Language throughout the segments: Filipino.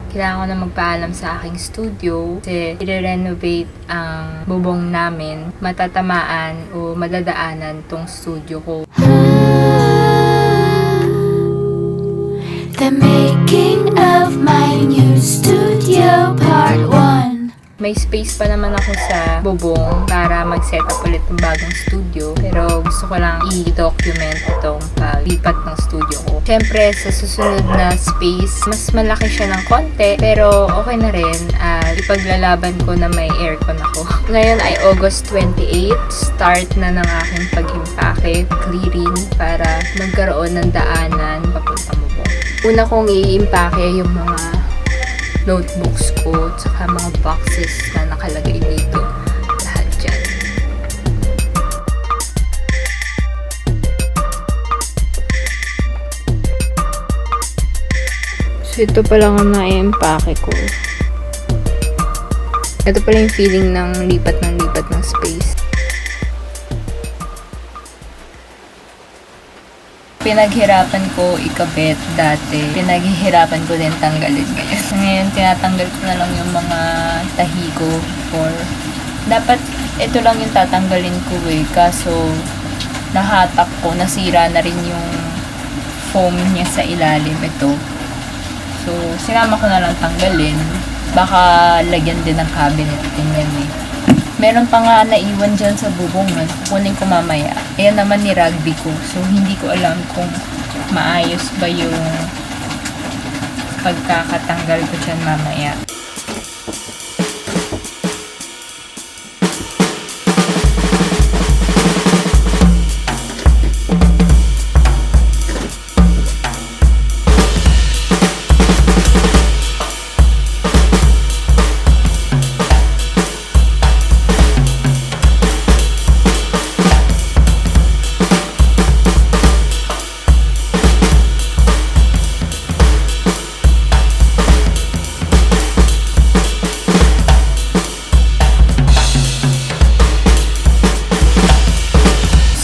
kailangan ko na magpaalam sa aking studio kasi i-renovate ang bubong namin. Matatamaan o madadaanan tong studio ko. The making of my new studio part 1. May space pa naman ako sa bubong para mag-set up ulit ng bagong studio. Pero gusto ko lang i-document itong paglipat ng studio ko. Siyempre, sa susunod na space, mas malaki siya ng konti. Pero okay na rin. Ipaglalaban ko na may aircon ako. Ngayon ay August 28. Start na ng aking pag-impake, clearing para magkaroon ng daanan papuntang bubong. Una kong i-impake yung mga notebooks ko, tsaka mga boxes na nakalagay dito. Lahat dyan. So, ito pa lang ang na-empake ko. Ito pala yung feeling ng lipat ng space. Pinaghirapan ko ikabit dati. Pinaghihirapan ko din tanggalin ngayon. Ngayon, tinatanggal ko na lang yung mga tahi ko for... Dapat, ito lang yung tatanggalin ko Kaso, nahatak ko. Nasira na rin yung foam niya sa ilalim. Ito. So, sinama ko na lang tanggalin. Baka lagyan din ng cabinet. Tingnan Meron pa nga naiwan dyan sa bubongan. Kukunin ko mamaya. Ayan naman ni rugby ko. So, hindi ko alam kung maayos ba yung pagkakatanggal ko dyan mamaya.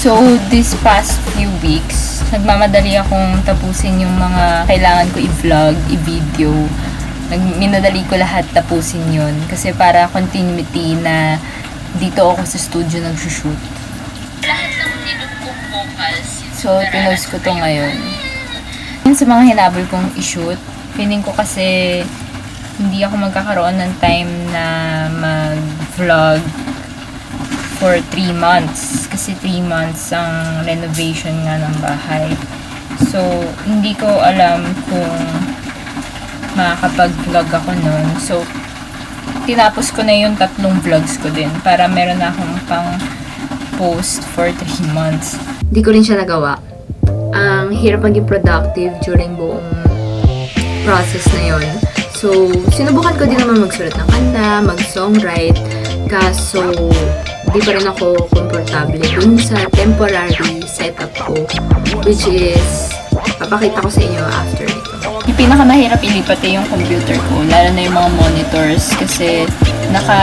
So, this past few weeks, nagmamadali akong tapusin yung mga kailangan ko i-vlog, i-video. Minadali ko lahat tapusin yun. Kasi para continuity na dito ako sa studio nag-shoot. Lahat ng nilog kong vocals. So, pinost ko to ngayon. Yun sa mga hinabol kong i-shoot, feeling ko kasi hindi ako magkakaroon ng time na mag-vlog for 3 months. Kasi 3 months ang renovation nga ng bahay. So, hindi ko alam kung makakapag-vlog ako nun. So, tinapos ko na yung 3 vlogs ko din para meron na akong pang post for 3 months. Hindi ko rin siya nagawa. Ang hirap maging productive during buong process na yon. So, sinubukan ko din naman magsulat ng kanta, mag-songwrite. Kaso, di pa rin ako komportable dun sa temporary setup ko, which is papakita ko sa inyo after ito. Yung pinakamahirap ilipat yung computer ko, lalo na yung mga monitors kasi naka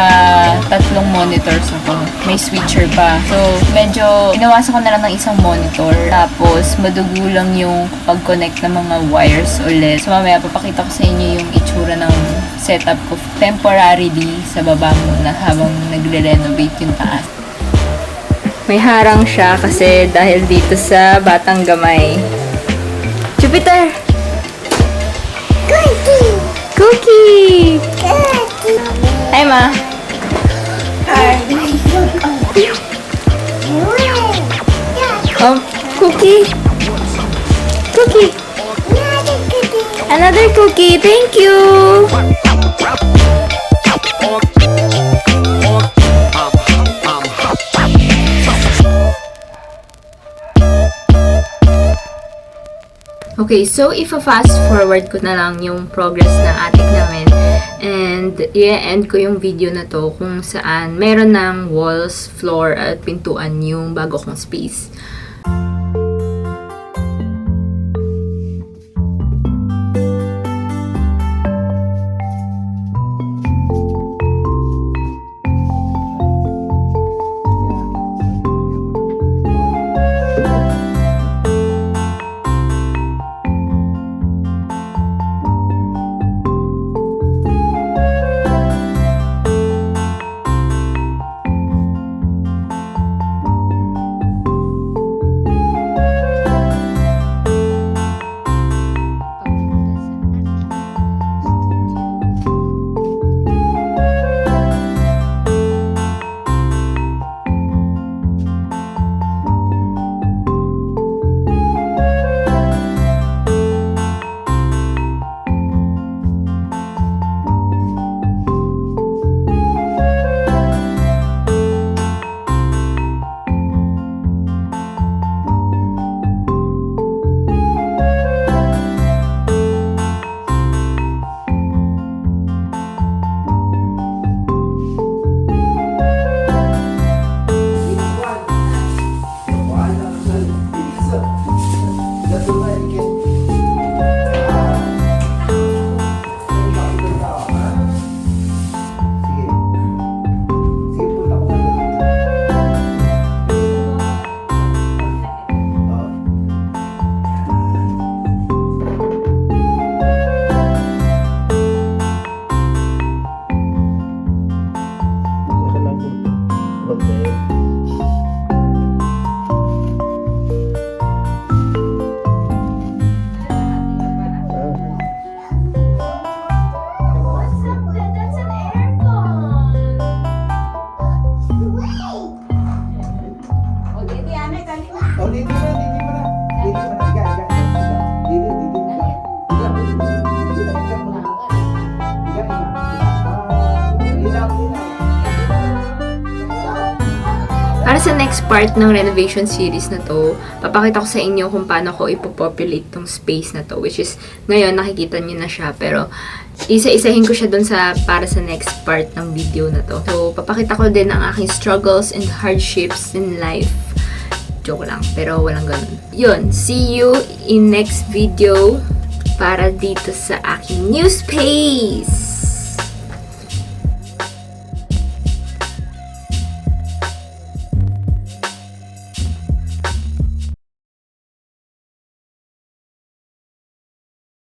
3 monitors ako. May switcher pa. So, medyo inawasan ko na lang ng isang monitor. Tapos, madugo lang yung pag-connect ng mga wires ulit. So, mamaya papakita ko sa inyo yung itsura ng setup ko temporarily sa baba muna habang nagre-renovate yung taas. May harang siya kasi dahil dito sa batang gamay. Jupiter! Cookie! Cookie! Cookie! Hi, Ma! Cookie! Cookie! Another cookie! Thank you! Okay, so ifa-fast forward ko na lang yung progress ng attic namin and i-end ko yung video na to kung saan meron ng walls, floor at pintuan yung bago kong space. sa next part ng renovation series na to, papakita ko sa inyo kung paano ko ipopopulate tong space na to, which is, ngayon nakikita nyo na siya, pero isa-isahin ko siya dun para sa next part ng video na to. So, papakita ko din ang aking struggles and hardships in life. Joke lang, pero walang ganun. Yun, see you in next video para dito sa aking new space!